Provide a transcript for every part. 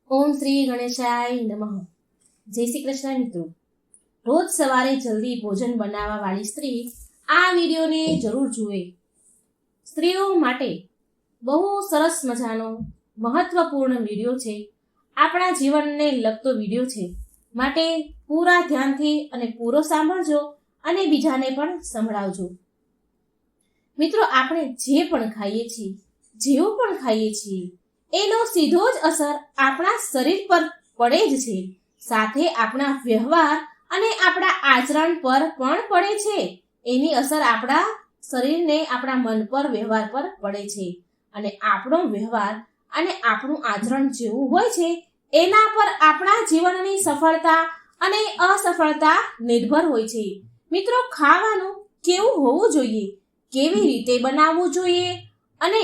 ઓમ શ્રી ગણેશાય નમઃ. જય શ્રી કૃષ્ણ મિત્રો. રોજ સવારે જલ્દી ભોજન બનાવવા વાળી સ્ત્રી આ વિડીયોને જરૂર જુએ. સ્ત્રીઓ માટે બહુ સરસ મજાનો મહત્વપૂર્ણ વિડીયો છે. આપણા જીવનને લગતો વિડીયો છે, માટે પૂરા ધ્યાનથી અને પૂરો સાંભળજો અને બીજાને પણ સંભળાવજો. મિત્રો, આપણે જે પણ ખાઈએ છીએ, જેવું પણ ખાઈએ છીએ, એનો સીધો જ અસર આપણા શરીર પર પડે જ છે, સાથે આપણા વ્યવહાર અને આપણા આચરણ પર પણ પડે છે. એની અસર આપણા શરીરને આપણા મન પર, વ્યવહાર પર પડે છે, અને આપણો વ્યવહાર અને આપણું આચરણ જેવું હોય છે એના પર આપણા જીવનની સફળતા અને અસફળતા નિર્ભર હોય છે. મિત્રો, ખાવાનું કેવું હોવું જોઈએ, કેવી રીતે બનાવવું જોઈએ અને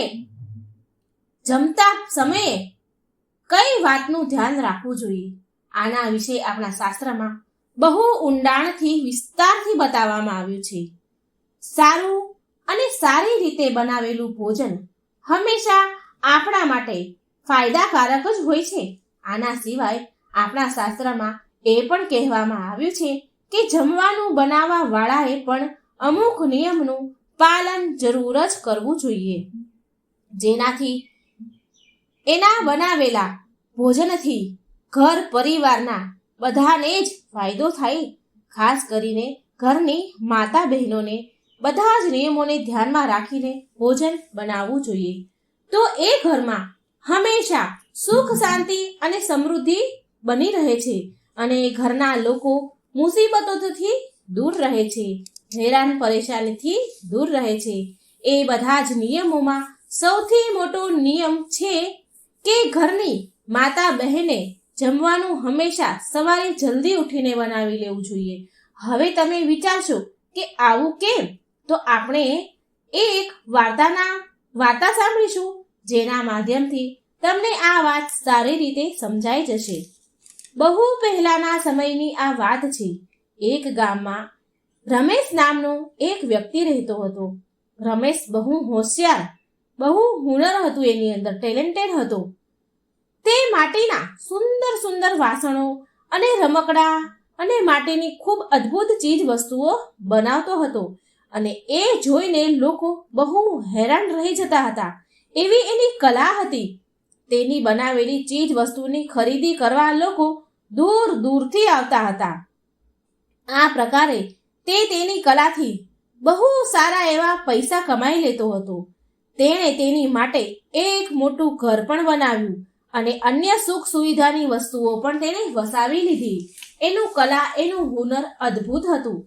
જમતા સમયે કઈ વાતનું ધ્યાન રાખવું જોઈએ, આના વિશે આપણા શાસ્ત્રમાં બહુ ઊંડાણથી વિસ્તારથી બતાવવામાં આવ્યું છે. સારું અને સારી રીતે બનાવેલું ભોજન હંમેશા આપણા માટે ફાયદાકારક જ હોય છે. આના સિવાય આપણા શાસ્ત્રમાં એ પણ કહેવામાં આવ્યું છે કે જમવાનું બનાવવા વાળાએ પણ અમુક નિયમનું પાલન જરૂર જ કરવું જોઈએ, જેનાથી એના બનાવેલા ભોજનથી ઘર પરિવારના બધાને જ ફાયદો થાય. ખાસ કરીને ઘરની માતા બહેનોને બધા જ નિયમોને ધ્યાનમાં રાખીને ભોજન બનાવવું જોઈએ, તો એ ઘરમાં હંમેશા સુખ, શાંતિ અને સમૃદ્ધિ બની રહે છે અને ઘરના લોકો મુસીબતોથી દૂર રહે છે, હેરાન પરેશાનીથી દૂર રહે છે. એ બધા જ નિયમોમાં સૌથી મોટો નિયમ છે કે ઘરની માતા બહેને જમવાનું હંમેશા સવારે જલ્દી ઉઠીને બનાવી લેવું જોઈએ. હવે તમે વિચારશો કે આવું કેમ? તો આપણે એક વાર્તા સાંભળીશું, જેના માધ્યમથી તમને આ વાત સારી રીતે સમજાઈ જશે. બહુ પહેલાના સમયની આ વાત છે. એક ગામમાં રમેશ નામનો એક વ્યક્તિ રહેતો હતો. રમેશ બહુ હોશિયાર, બહુ હુનર હતું, એની અંદર ટેલેન્ટેડ હતો. તે માટીના સુંદર સુંદર વાસણો અને રમકડા અને માટીની ખૂબ અદ્ભુત ચીજ વસ્તુઓ બનાવતો હતો, અને એ જોઈને લોકો બહુ હેરાન રહી જતા હતા. એવી એની કલા હતી. તેની બનાવેલી ચીજ વસ્તુની ખરીદી કરવા લોકો દૂર દૂરથી આવતા હતા. આ પ્રકારે તે તેની કલાથી બહુ સારા એવા પૈસા કમાઈ લેતો હતો. તેણે તેની માટે એક મોટું ઘર પણ બનાવ્યું અને અન્ય સુખ સુવિધાની વસ્તુઓ પણ તેણે વસાવી લીધી. એનું કલા, એનું હુનર અદ્ભુત હતું.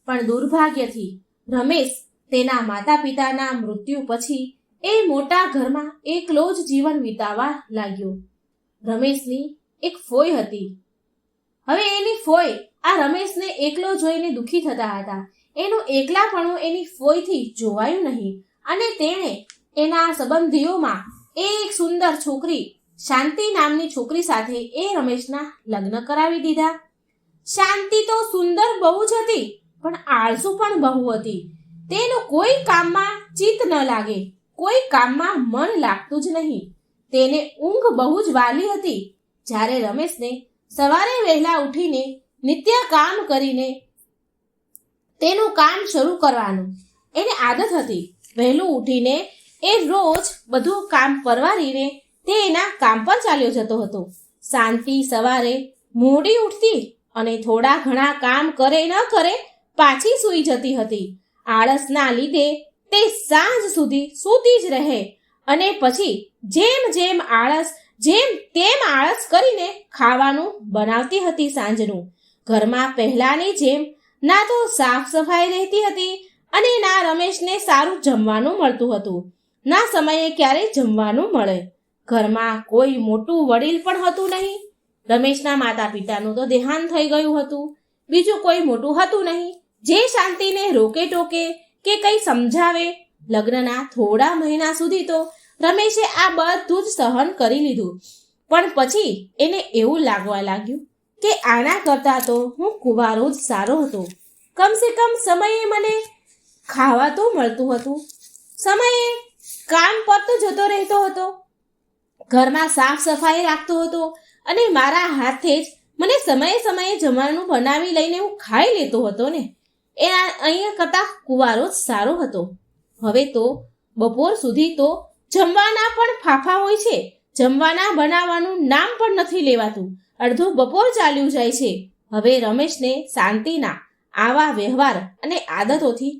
પણ દુર્ભાગ્યથી રમેશ તેના માતા પિતાના મૃત્યુ પછી એ મોટા ઘરમાં એકલો જ જીવન વિતાવવા લાગ્યો. રમેશની એક ફોઈ હતી. હવે એની ફોઈ આ રમેશને એકલો જોઈને દુઃખી થતા હતા. એનું એકલાપણું એની ફોઈથી જોવાયું નહીં, અને તેણે એના સંબંધીઓમાં એક સુંદર છોકરી, શાંતિ નામની છોકરી સાથે એ રમેશના લગ્ન કરાવી દીધા. શાંતિ તો સુંદર બહુ જ હતી, પણ આળસુ પણ બહુ હતી. તેનું કોઈ કામમાં ચિત્ત ન લાગે, કોઈ કામમાં મન લાગતું જ નહીં. તેને ઊંઘ બહુ જ વાલી હતી. જ્યારે રમેશને સવારે વહેલા ઉઠીને નિત્ય કામ કરીને તેનું કામ શરૂ કરવાનું એને આદત હતી. વહેલું ઉઠીને એ રોજ બધું કામ પરવારીને તે એના કામ પર ચાલ્યો જતો હતો. શાંતિ સવારે મોડી ઉઠતી અને થોડા ઘણા કામ કરે ન કરે પાછી સૂઈ જતી હતી. આળસના લીધે તે સાંજ સુધી સૂતી જ રહે, અને પછી જેમ તેમ આળસ કરીને ખાવાનું બનાવતી હતી. સાંજનું ઘરમાં પહેલાની જેમ ના તો સાફ સફાઈ રહેતી હતી અને ના રમેશને સારું જમવાનું મળતું હતું. ના સમયે ક્યારેય જમવાનું મળે. ઘરમાં કોઈ મોટું વડીલ પણ હતું નહીં. રમેશના માતા પિતાનું તો દેહાંત થઈ ગયું હતું. બીજું કોઈ મોટું હતું નહીં જે શાંતિને રોકે ટોકે કે કંઈ સમજાવે. લગ્નના થોડા મહિના સુધી તો રમેશે આ બધું જ સહન કરી લીધું, પણ પછી એને એવું લાગવા લાગ્યું કે આના કરતાં તો હું કુંવારો જ સારો હતો. કમસે કમ સમયે મને ખાવા તો મળતું હતું, સમયે કામ પર તો જતો રહેતો હતો, ઘરમાં સાફ સફાઈ રાખતો હતો અને મારા હાથે જ મને સમયે સમયે જમવાનું બનાવી લઈને હું ખાઈ લેતો હતો ને, એ અહીંયા કરતાં કુંવારો જ સારો હતો. હવે તો બપોર સુધી તો જમવાના પણ ફાફા હોય છે, જમવાના બનાવવાનું નામ પણ નથી લેવાતું. અડધો બપોર ચાલ્યું જાય છે. હવે રમેશને શાંતિના આવા વ્યવહાર અને આદતોથી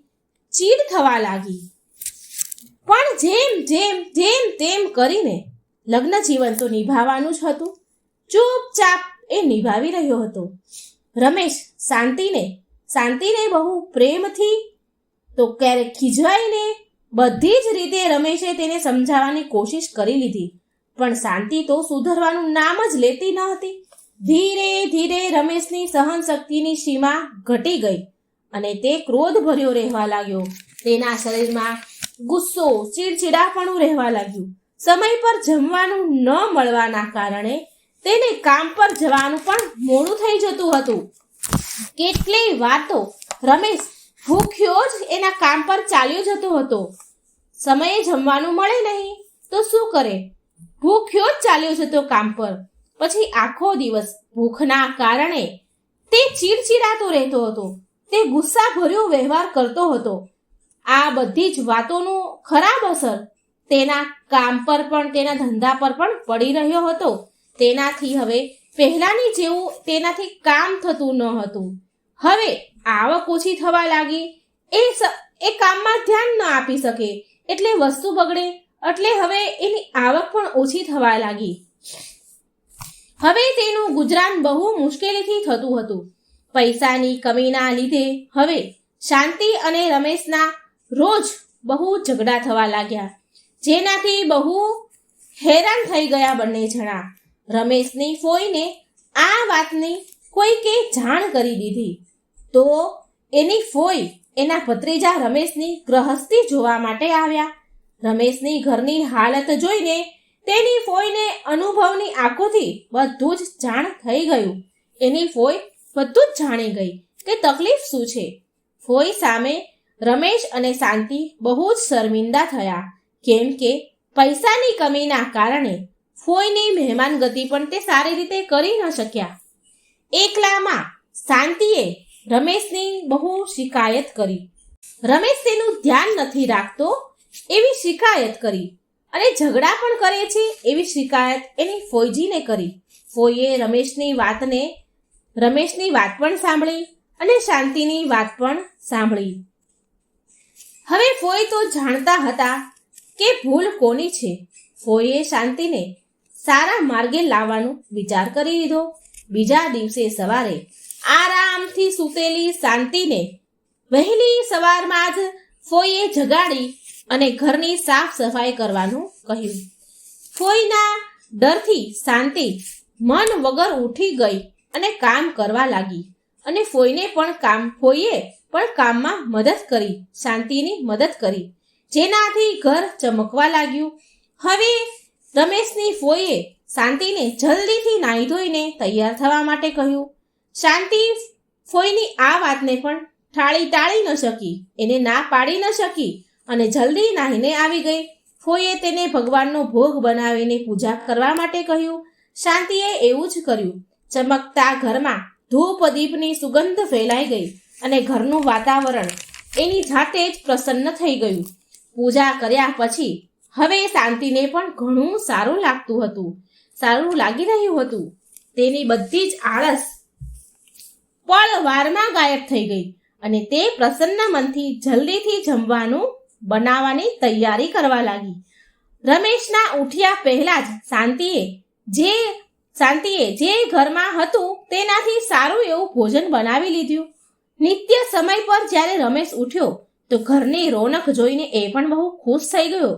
ચીડ થવા લાગી. પણ જેમ જેમ જેમ તેમ કરીને લગ્ન જીવન તો નિભાવવાનું જ હતું. ચૂપચાપ એ નિભાવી રહ્યો હતો. રમેશ શાંતિને બહુ પ્રેમથી તો ક્યારેક ખીજવાઈને બધી જ રીતે રમેશે તેને સમજાવવાની કોશિશ કરી લીધી, પણ શાંતિ તો સુધરવાનું નામ જ લેતી ન હતી. ધીરે ધીરે રમેશની સહન શક્તિની સીમા ઘટી ગઈ અને તે ક્રોધભર્યો રહેવા લાગ્યો. તેના શરીરમાં ગુસ્સો, ચીડચીડાપણું રહેવા લાગ્યું. સમય પર જમવાનું ન મળવાના કારણે તેને કામ પર જવાનું પણ મોડું થઈ જતું હતું. કેટલી વાર તો રમેશ ભૂખ્યો જ એના કામ પર ચાલ્યો જતો હતો. સમયે જમવાનું મળે નહીં તો શું કરે? ભૂખ્યો જ ચાલ્યો જતો કામ પર. પછી આખો દિવસ ભૂખના કારણે તે ચીડચીડાતો રહેતો હતો. તે ગુસ્સાભર્યો વ્યવહાર કરતો હતો. આ બધી જ વાતોનું ખરાબ અસર તેના કામ પર પણ, તેના ધંધા પર પણ પડી રહ્યો હતો. તેનાથી હવે પહેલાની જેવું તેનાથી કામ થતું ન હતું. હવે આવક ઓછી થવા લાગી. એ કામમાં ધ્યાન ન આપી શકે એટલે વસ્તુ બગડે, એટલે હવે એની આવક પણ ઓછી થવા લાગી. હવે તેનું ગુજરાન બહુ મુશ્કેલીથી થતું હતું. પૈસાની કમીના લીધે હવે શાંતિ અને રમેશના રોજ બહુ ઝઘડા થવા લાગ્યા, જેનાથી બહુ હેરાન થઈ ગયા બંને જણા. રમેશની ફોઈને આ વાતની કોઈકે જાણ કરી દીધી તો એની ફોઈ એના ભત્રીજા રમેશની ગ્રહસ્થી જોવા માટે આવ્યા. રમેશની ઘરની હાલત જોઈને તેની ફોઈને અનુભવની આંખોથી બધું જ જાણ થઈ ગયું. એની ફોઈ બધું જ જાણી ગઈ કે તકલીફ શું છે. ફોઈ સામે રમેશ અને શાંતિ બહુ જ શર્મિંદા થયા, કેમ કે પૈસાની કમીના કારણે ફોઈની મહેમાન ગતિ પણ તે સારી રીતે કરી ન શક્યા. એકલામાં શાંતિએ રમેશની બહુ શિકાયત કરી. રમેશ તેનું ધ્યાન નથી રાખતો એવી શિકાયત કરી અને ઝઘડા પણ કરે છે એવી શિકાયત એની ફોઈજીને કરી. ફોઈએ રમેશની વાત પણ સાંભળી અને શાંતિની વાત પણ સાંભળી. હવે ફોઈ તો જાણતા હતા કે ભૂલ કોની છે. ફોઈએ શાંતિને સારા માર્ગે લાવવાનો વિચાર કરી લીધો. બીજા દિવસે સવારે આરામથી સૂતેલી શાંતિને વહેલી સવારમાં જ ફોઈએ જગાડી અને ઘરની સાફ સફાઈ કરવાનું કહ્યું. ફોઈના ડરથી શાંતિ મન વગર ઉઠી ગઈ અને કામ કરવા લાગી અને ફોઈએ પણ કામમાં મદદ કરી, શાંતિની મદદ કરી, જેનાથી ઘર ચમકવા લાગ્યું. હવે રમેશની ફોઈએ શાંતિને જલ્દીથી નાહી ધોઈને તૈયાર થવા માટે કહ્યું. શાંતિ ફોઈની આ વાતને પણ ટાળી ન શકી, એને ના પાડી ન શકી અને જલ્દી નાહીને આવી ગઈ. ફોઈએ તેને ભગવાનનો ભોગ બનાવીને પૂજા કરવા માટે કહ્યું. શાંતિએ એવું જ કર્યું. ચમકતા ઘરમાં ધૂપ દીપની સુગંધ ફેલાઈ ગઈ અને ઘરનું વાતાવરણ એની જાતે જ પ્રસન્ન થઈ ગયું. પૂજા કર્યા પછી હવે શાંતિને પણ ઘણું સારું લાગી રહ્યું હતું. તેની બધી જ આળસ પળવારમાં ગાયબ થઈ ગઈ અને તે પ્રસન્ન મનથી જલ્દીથી જમવાનું બનાવવાની તૈયારી કરવા લાગી. રમેશના ઉઠ્યા પહેલા જ શાંતિએ જે ઘરમાં હતું તેનાથી સારું એવું ભોજન બનાવી લીધું. નિત્ય સમય પર જ્યારે રમેશ ઉઠ્યો તો ઘરની રોનક જોઈને એ પણ બહુ ખુશ થઈ ગયો.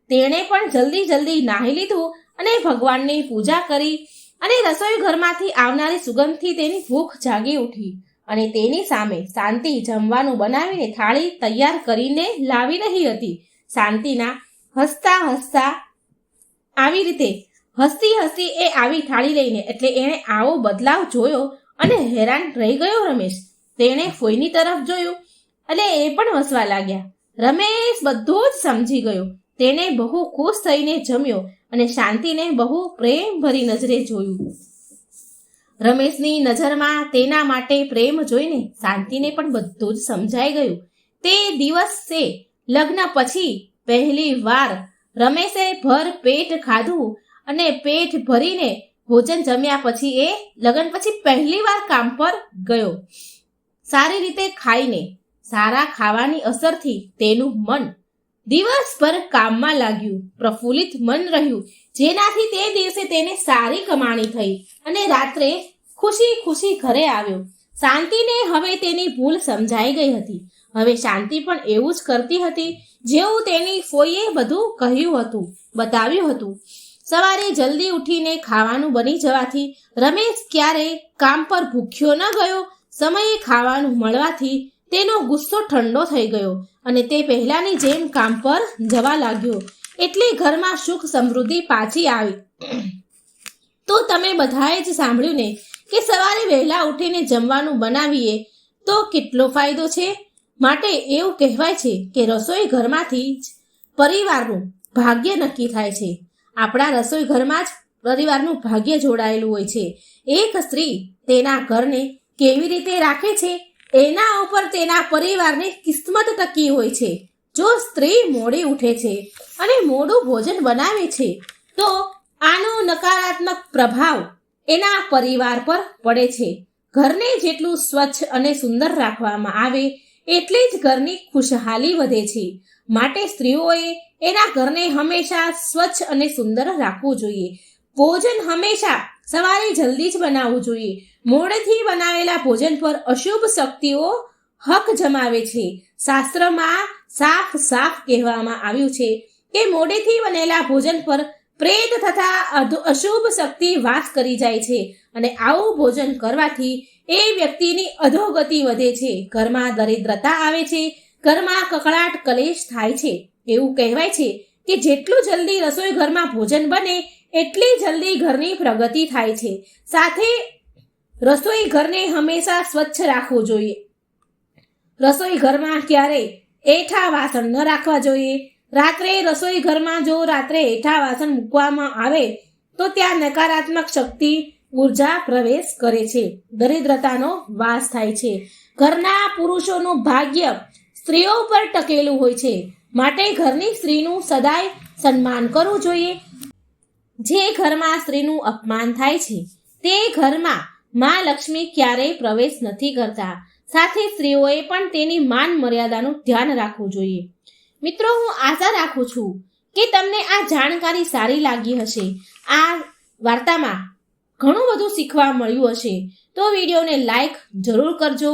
તેણે પણ જલ્દી નાહી લીધું અને ભગવાનની પૂજા કરી અને રસોઈ ઘરમાંથી આવનારી સુગંધથી તેની ભૂખ જાગી ઉઠી અને તેની સામે શાંતિ જમવાનું બનાવીને થાળી તૈયાર કરીને લાવી રહી હતી. શાંતિના હસતા હસતી એ આવી થાળી લઈને, એટલે એણે આવો બદલાવ જોયો અને હેરાન રહી ગયો રમેશ. તેણે ફોઈની તરફ જોયું એટલે એ પણ હસવા લાગ્યા. રમેશ બધું જ સમજી ગયો. તેને બહુ ખુશ થઈને જમ્યો અને શાંતિને બહુ પ્રેમ ભરી નજરે જોયું. રમેશની નજરમાં તેના માટે પ્રેમ જોઈને શાંતિને પણ બધું જ સમજાઈ ગયું. તે દિવસે લગ્ન પછી પહેલી વાર રમેશે ભર પેટ ખાધું અને પેટ ભરીને ભોજન જમ્યા પછી એ લગ્ન પછી પહેલી વાર કામ પર ગયો. સારી રીતે ખાઈને સારા ખાવાની અસરથી તેનું મન દિવસભર કામમાં લાગ્યું, પ્રફુલ્લિત મન રહ્યું, જેનાથી તે દિવસે તેને સારી કમાણી થઈ અને રાત્રે ખુશી ખુશી ઘરે આવ્યો. શાંતિને હવે તેની ભૂલ સમજાઈ ગઈ હતી. હવે શાંતિ પણ એવું જ કરતી હતી જેવું તેની ફોઈએ બધું કહ્યું હતું, બતાવ્યું હતું. સવારે જલ્દી ઉઠીને ખાવાનું બની જવાથી રમેશ ક્યારેય કામ પર ભૂખ્યો ન ગયો. સમયે ખાવાનું મળવાથી તેનો ગુસ્સો ઠંડો થઈ ગયો અને તે પહેલાની જેમ કામ પર જવા લાગ્યો. એટલે ઘરમાં સુખ સમૃદ્ધિ પાછી આવી. તો તમે બધાએ જ સાંભળ્યું ને કે સવારે વહેલા ઉઠીને જમવાનું બનાવીએ તો કેટલો ફાયદો છે. માટે એવું કહેવાય છે કે રસોઈ ઘરમાંથી જ પરિવારનું ભાગ્ય નક્કી થાય છે. આપણા રસોઈ ઘરમાં જ પરિવારનું ભાગ્ય જોડાયેલું હોય છે. એક સ્ત્રી તેના ઘરને કેવી રીતે રાખે છે એના ઉપર તેના પરિવારની કિસ્મત ટકી હોય છે. જો સ્ત્રી મોડી ઉઠે છે અને મોડું ભોજન બનાવે છે તો આનો નકારાત્મક પ્રભાવ એના પરિવાર પર પડે છે. ઘરને જેટલું સ્વચ્છ અને સુંદર રાખવામાં આવે એટલી જ ઘરની ખુશહાલી વધે છે. માટે સ્ત્રીઓએ એના ઘરને હંમેશા સ્વચ્છ અને સુંદર રાખવું જોઈએ. ભોજન હંમેશા સવારે જલ્દી જ બનાવવું જોઈએ. મોડેથી બનાવેલા ભોજન પર અશુભ શક્તિઓ હક જમાવે છે. શાસ્ત્રમાં સાફ કહેવામાં આવ્યું છે કે મોડેથી બનેલા ભોજન પર પ્રેત તથા અશુભ શક્તિ વાસ કરી જાય છે અને આવું ભોજન કરવાથી એ વ્યક્તિની અધોગતિ વધે છે. ઘરમાં દરિદ્રતા આવે છે, ઘરમાં કકળાટ કલેશ થાય છે. એવું કહેવાય છે કે જેટલું જલ્દી રસોઈ ઘરમાં ભોજન બને એટલી જલ્દી ઘરની પ્રગતિ થાય છે. સાથે રસોઈ ઘરને હંમેશા સ્વચ્છ રાખવું જોઈએ. રસોઈ ઘરમાં ક્યારેય એઠા વાસણ ન રાખવા જોઈએ. રાત્રે રસોઈ ઘરમાં જો રાત્રે એઠા વાસણ મૂકવામાં આવે તો ત્યાં નકારાત્મક શક્તિ ઉર્જા પ્રવેશ કરે છે, દરિદ્રતાનો વાસ થાય છે. ઘરના પુરુષોનું ભાગ્ય સ્ત્રીઓ પર ટકેલું હોય છે. માટે ઘરની સ્ત્રીનું સદાય સન્માન કરવું જોઈએ. જે ઘરમાં સ્ત્રીનું અપમાન થાય છે તે ઘરમાં માં લક્ષ્મી ક્યારેય પ્રવેશ નથી કરતા. સાથે સ્ત્રીઓએ પણ તેની માન મર્યાદાનું ધ્યાન રાખવું જોઈએ. મિત્રો, હું આશા રાખું છું કે તમને આ જાણકારી સારી લાગી હશે. આ વાર્તામાં ઘણું બધું શીખવા મળ્યું હશે. તો વિડીયોને લાઈક જરૂર કરજો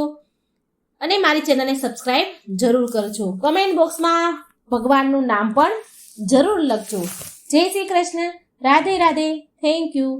અને મારી ચેનલને સબસ્ક્રાઈબ જરૂર કરજો. કમેન્ટ બોક્સમાં ભગવાનનું નામ પણ જરૂર લખજો. જય શ્રી કૃષ્ણ. રાધે રાધે. Thank you.